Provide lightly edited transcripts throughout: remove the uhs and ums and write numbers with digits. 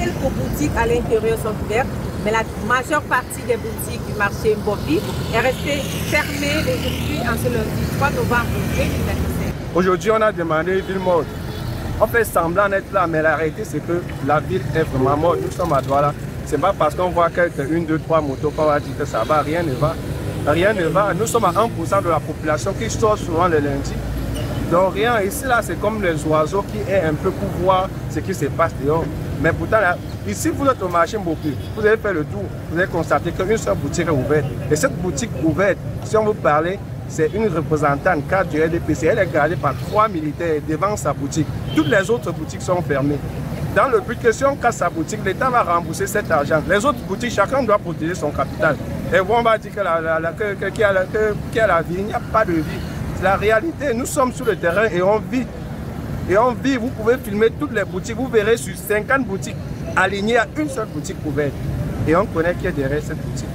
quelques boutiques à l'intérieur sont ouvertes, mais la majeure partie des boutiques du marché Mbopi est restée fermée depuis en ce lundi 3 novembre 2025. Aujourd'hui, on a demandé ville morte. On fait semblant d'être là, mais la réalité, c'est que la ville est vraiment morte. Nous sommes à Douala. Ce n'est pas parce qu'on voit une, deux, trois motos qu'on va dire que ça va. Rien ne va. Rien ne va. Nous sommes à 1% de la population qui sort souvent le lundi. Donc rien. Ici, là, c'est comme les oiseaux qui est un peu pour voir ce qui se passe dehors. Mais pourtant, là, ici, vous êtes au marché Mbopi. Vous avez fait le tour. Vous avez constaté qu'une seule boutique est ouverte. Et cette boutique ouverte, si on vous parlait, c'est une représentante cadre du RDPC. Elle est gardée par 3 militaires devant sa boutique. Toutes les autres boutiques sont fermées. Dans le but que si on casse sa boutique, l'État va rembourser cet argent. Les autres boutiques, chacun doit protéger son capital. Et vous, on va dire qu'il y a la vie. Il n'y a pas de vie. C'est la réalité. Nous sommes sur le terrain et on vit. Et on vit. Vous pouvez filmer toutes les boutiques. Vous verrez sur 50 boutiques alignées à une seule boutique ouverte. Et on connaît qui est derrière cette boutique.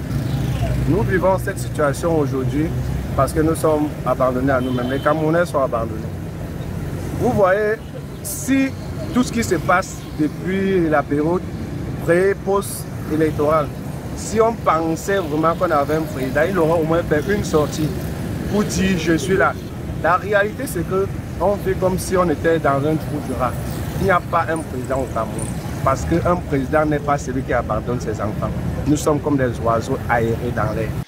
Nous vivons cette situation aujourd'hui parce que nous sommes abandonnés à nous-mêmes. Les Camerounais sont abandonnés. Vous voyez, si tout ce qui se passe depuis la période pré-post-électorale, si on pensait vraiment qu'on avait un président, il aurait au moins fait une sortie pour dire je suis là. La réalité, c'est qu'on fait comme si on était dans un trou de rat. Il n'y a pas un président au Cameroun. Parce qu'un président n'est pas celui qui abandonne ses enfants. Nous sommes comme des oiseaux aérés dans l'air.